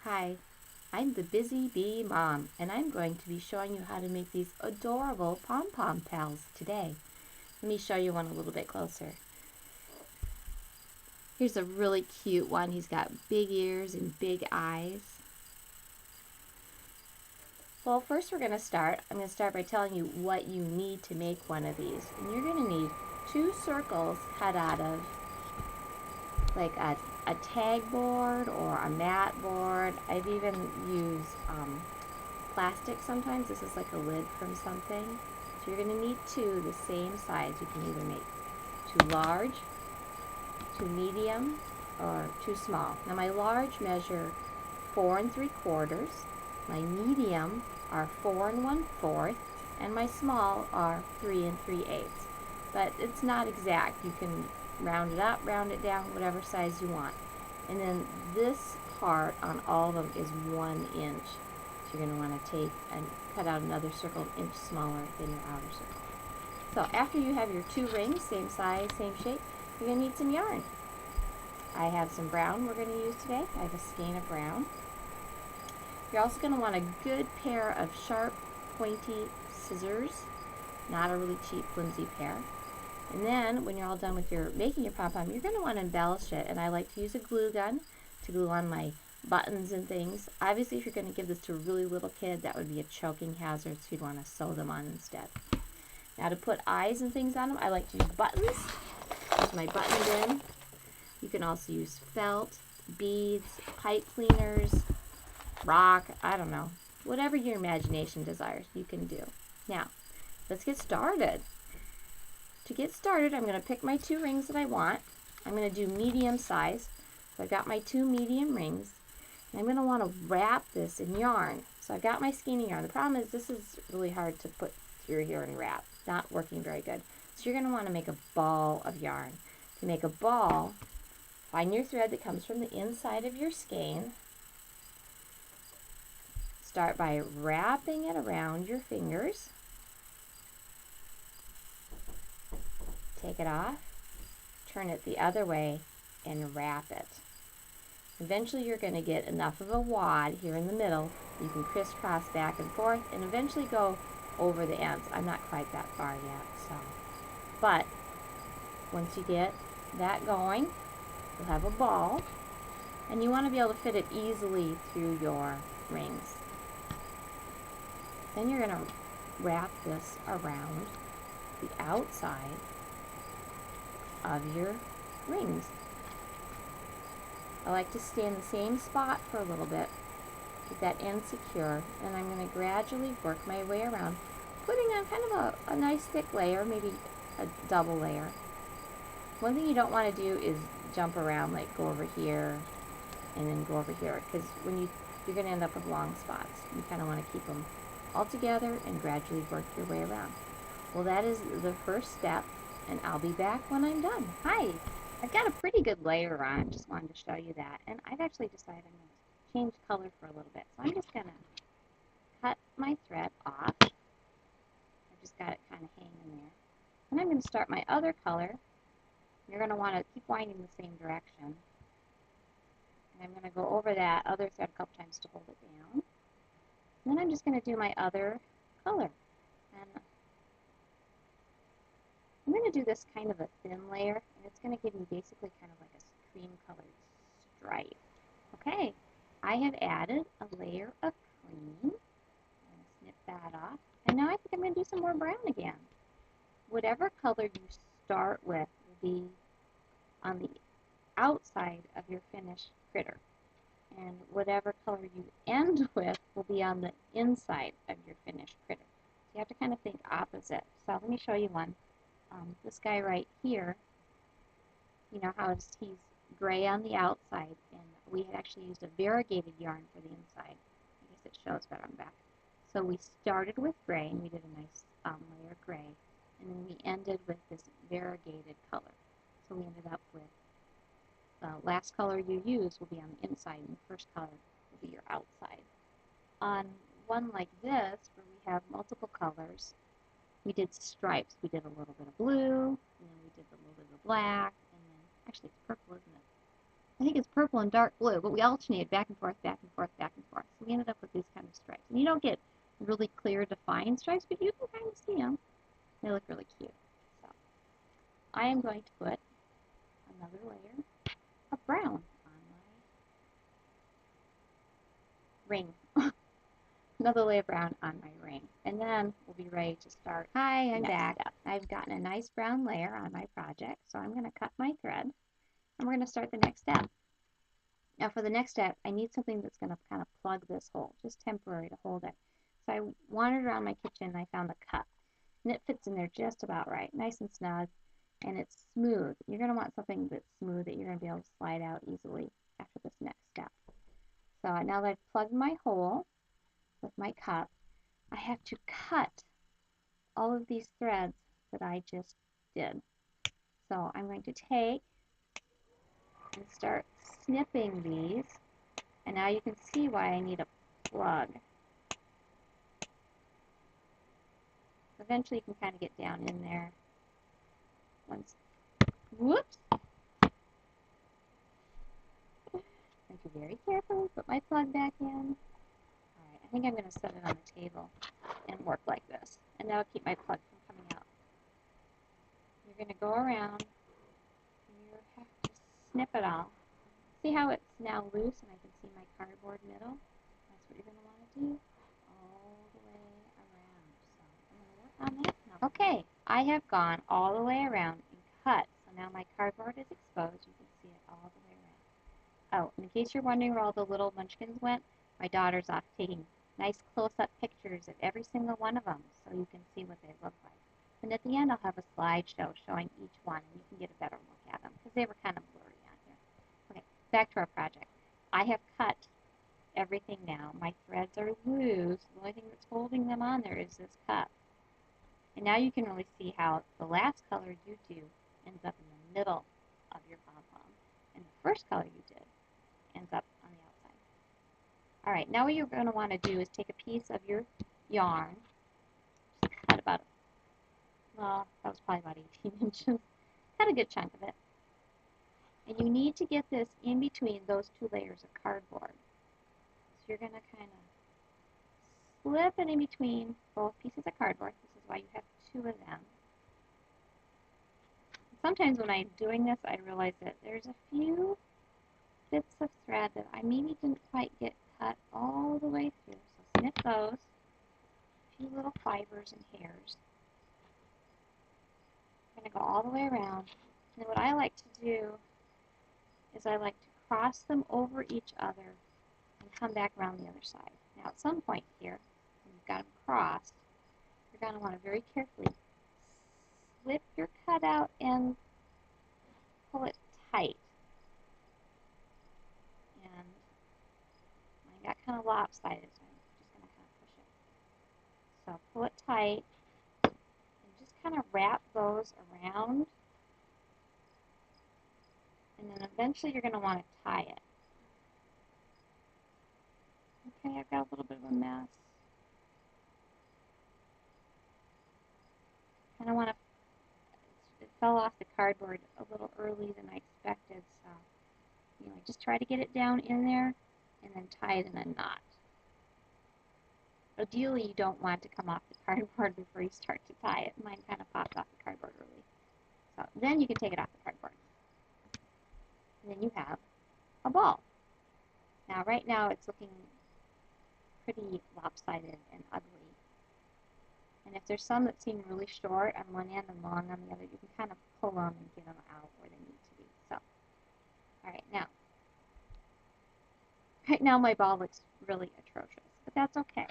Hi, I'm the Busy Bee Mom, and I'm going to be showing you how to make these adorable Pom Pom Pals today. Let me show you one a little bit closer. Here's a really cute one. He's got big ears and big eyes. Well, first I'm going to start by telling you what you need to make one of these. And you're going to need 2 circles cut out of like a tag board or a mat board. I've even used plastic sometimes. This is like a lid from something. So you're going to need 2 the same size. You can either make 2 large, 2 medium, or 2 small. Now my large measure 4 3/4. My medium are 4 1/4, and my small are 3 3/8. But it's not exact. You can round it up, round it down, whatever size you want. And then this part on all of them is 1 inch. So you're going to want to take and cut out another circle an inch smaller than your outer circle. So after you have your 2 rings, same size, same shape, you're going to need some yarn. I have some brown we're going to use today. I have a skein of brown. You're also going to want a good pair of sharp, pointy scissors, not a really cheap, flimsy pair. And then when you're all done with making your pom-pom, you're going to want to embellish it. And I like to use a glue gun to glue on my buttons and things. Obviously, if you're going to give this to a really little kid, that would be a choking hazard, so you'd want to sew them on instead. Now to put eyes and things on them, I like to use buttons. Here's my button bin. You can also use felt, beads, pipe cleaners, rock, I don't know. Whatever your imagination desires, you can do. Now, let's get started. To get started, I'm going to pick my 2 rings that I want. I'm going to do medium size. So I've got my 2 medium rings. And I'm going to want to wrap this in yarn. So I've got my skein of yarn. The problem is this is really hard to put through here and wrap. It's not working very good. So you're going to want to make a ball of yarn. To make a ball, find your thread that comes from the inside of your skein. Start by wrapping it around your fingers. Take it off, turn it the other way, and wrap it. Eventually you're going to get enough of a wad here in the middle. You can crisscross back and forth and eventually go over the ends. I'm not quite that far yet, but once you get that going, you'll have a ball, and you want to be able to fit it easily through your rings. Then you're going to wrap this around the outside of your rings. I like to stay in the same spot for a little bit, get that end secure, and I'm going to gradually work my way around, putting on kind of a nice thick layer, maybe a double layer. One thing you don't want to do is jump around, like go over here and then go over here, because you're going to end up with long spots. You kind of want to keep them all together and gradually work your way around. Well, that is the first step, and I'll be back when I'm done. Hi, I've got a pretty good layer on, just wanted to show you that, and I've actually decided I'm going to change color for a little bit. So I'm just going to cut my thread off. I just got it kind of hanging there. And I'm going to start my other color. You're going to want to keep winding the same direction. And I'm going to go over that other thread a couple times to hold it down. And then I'm just going to do my other color. And I'm going to do this kind of a thin layer, and it's going to give me basically kind of like a cream-colored stripe. Okay, I have added a layer of cream. I'm going to snip that off. And now I think I'm going to do some more brown again. Whatever color you start with will be on the outside of your finished critter. And whatever color you end with will be on the inside of your finished critter. So you have to kind of think opposite. So let me show you one. This guy right here, you know how he's gray on the outside, and we had actually used a variegated yarn for the inside. I guess it shows better on the back. So we started with gray, and we did a nice layer of gray, and then we ended with this variegated color. So we ended up with the last color you use will be on the inside, and the first color will be your outside. On one like this, where we have multiple colors, we did stripes. We did a little bit of blue, and then we did a little bit of black, and then, actually it's purple, isn't it? I think it's purple and dark blue, but we alternated back and forth, back and forth, back and forth. So we ended up with these kind of stripes. And you don't get really clear defined stripes, but you can kind of see them. They look really cute. So I am going to put another layer of brown on my ring. Another layer of brown on my ring. And then we'll be ready to start. Hi, I'm back. I've gotten a nice brown layer on my project, so I'm going to cut my thread and we're going to start the next step. Now for the next step, I need something that's going to kind of plug this hole, just temporary to hold it. So I wandered around my kitchen and I found a cup. And it fits in there just about right, nice and snug, and it's smooth. You're going to want something that's smooth that you're going to be able to slide out easily after this next step. So now that I've plugged my hole with my cup, I have to cut all of these threads that I just did. So I'm going to take and start snipping these, and now you can see why I need a plug. Eventually you can kind of get down in there. Once, whoops! I have to very carefully put my plug back in. Alright, I think I'm going to set it on the table and work like this. And that'll keep my plug from coming out. You're going to go around, and you have to snip it all. See how it's now loose and I can see my cardboard middle? That's what you're going to want to do all the way around. So I'm going to work on that now. Okay, I have gone all the way around and cut. So now my cardboard is exposed. You can see it all the way around. Oh, and in case you're wondering where all the little munchkins went, my daughter's off taking nice close-up pictures of every single one of them so you can see what they look like. And at the end, I'll have a slideshow showing each one, and you can get a better look at them because they were kind of blurry on here. Okay, back to our project. I have cut everything now. My threads are loose. The only thing that's holding them on there is this cup. And now you can really see how the last color you do ends up in the middle of your pom-pom, and the first color you did ends up on the outside. All right, now what you're going to want to do is take a piece of your yarn, cut about, well, that was probably about 18 inches, cut a good chunk of it, and you need to get this in between those two layers of cardboard. So you're going to kind of slip it in between both pieces of cardboard. This is why you have two of them. Sometimes when I'm doing this, I realize that there's a few bits of thread that I maybe didn't quite get cut all the way through. So snip those, a few little fibers and hairs. I'm going to go all the way around. And what I like to do is I like to cross them over each other and come back around the other side. Now at some point here, when you've got them crossed, you're going to want to very carefully slip your cutout and pull it tight. And mine got kind of lopsided, so I'm just going to kind of push it. So pull it tight and just kind of wrap those around. And then eventually you're going to want to tie it. Okay, I've got a little bit of a mess. Kind of want to, it fell off the cardboard a little early than I expected, so anyway, just try to get it down in there and then tie it in a knot. Ideally, you don't want it to come off the cardboard before you start to tie it. Mine kind of popped off the cardboard early. So then you can take it off the cardboard. And then you have a ball. Now, right now, it's looking pretty lopsided and ugly. And if there's some that seem really short on one end and long on the other, you can kind of pull them and get them out where they need to be. So, all right now my ball looks really atrocious, but that's okay,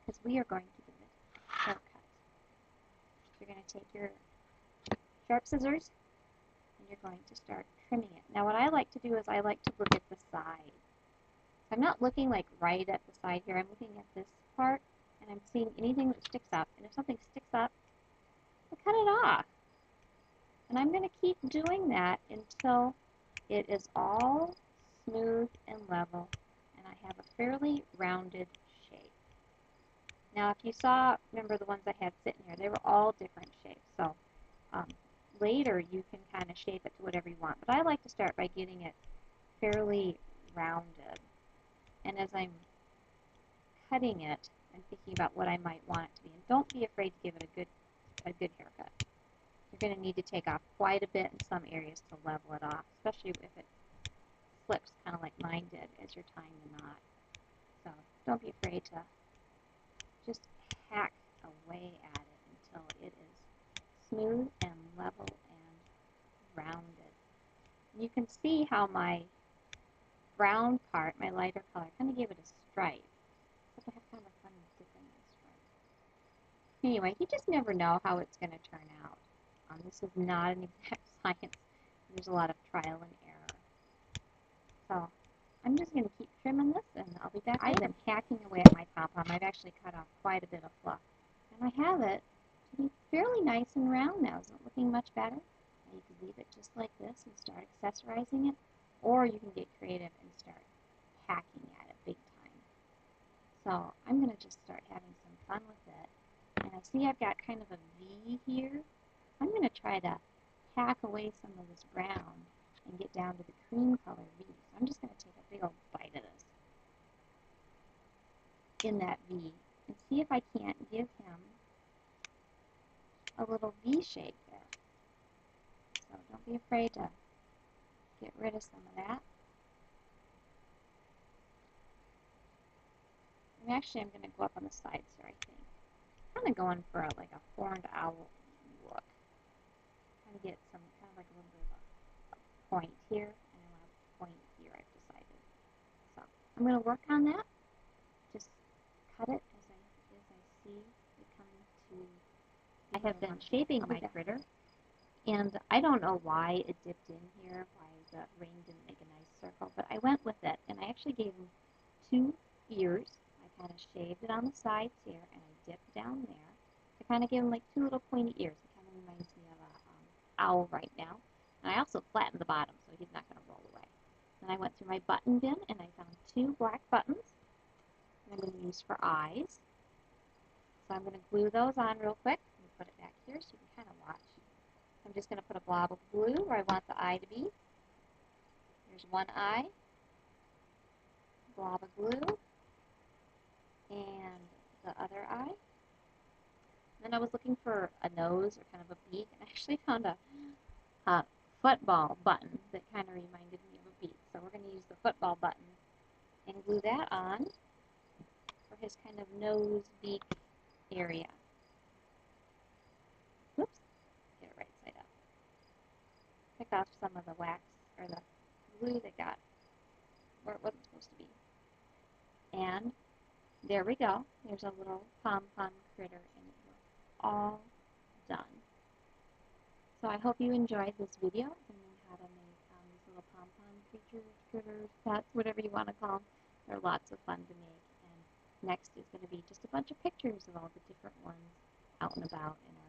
because we are going to give it a haircut. You're going to take your sharp scissors, and you're going to start trimming it. Now what I like to do is I like to look at the side. I'm not looking like right at the side here, I'm looking at this part, and I'm seeing anything that sticks up, and if something sticks up, I cut it off. And I'm going to keep doing that until it is all smooth and level, and I have a fairly rounded shape. Now, if you saw, remember the ones I had sitting here, they were all different shapes. So later you can kind of shape it to whatever you want. But I like to start by getting it fairly rounded. And as I'm cutting it, I'm thinking about what I might want it to be. And don't be afraid to give it a good haircut. You're going to need to take off quite a bit in some areas to level it off, especially if it flips kind of like mine did as you're tying the knot. So don't be afraid to just hack away at it until it is smooth and level and rounded. You can see how my brown part, my lighter color, kind of gave it a stripe. Except I have kind of a funny dip in my stripe. Anyway, you just never know how it's going to turn out. This is not an exact science. There's a lot of trial and error. So I'm just going to keep trimming this, and I'll be back. I've been hacking away at my pom-pom. I've actually cut off quite a bit of fluff. And I have it to be fairly nice and round now. Isn't it looking much better? Now you can leave it just like this and start accessorizing it, or you can get creative and start hacking at it big time. So I'm going to just start having some fun with it. And I see I've got kind of a V here. I'm going to try to hack away some of this brown and get down to the cream color V. So I'm just going to take a big old bite of this in that V and see if I can't give him a little V shape there. So don't be afraid to get rid of some of that. And actually I'm going to go up on the sides here, I think. I'm kind of going for like a horned owl look. Kind of get some kind of like a little bit of a point here, and I want a point here, I've decided. So I'm going to work on that. Just cut it as I see it coming to. I have been shaping my critter, and I don't know why it dipped in here, why the ring didn't make a nice circle, but I went with it, and I actually gave him 2 ears. I kind of shaved it on the sides here, and I dipped down there to kind of give him like 2 little pointy ears. It kind of reminds me of an owl right now. And I also flattened the bottom, so he's not going to roll away. Then I went through my button bin, and I found 2 black buttons that I'm going to use for eyes. So I'm going to glue those on real quick. Let me put it back here so you can kind of watch. I'm just going to put a blob of glue where I want the eye to be. There's one eye, blob of glue, and the other eye. Then I was looking for a nose or kind of a beak, and I actually found a football button that kind of reminded me of a beak. So we're going to use the football button and glue that on for his kind of nose beak area. Oops, get it right side up. Pick off some of the wax or the glue that got where it wasn't supposed to be. And there we go. There's a little pom-pom critter, and we're all done. So I hope you enjoyed this video and how to make these little pom-pom creatures, critters, pets, whatever you want to call them. They're lots of fun to make. And next is going to be just a bunch of pictures of all the different ones out and about in our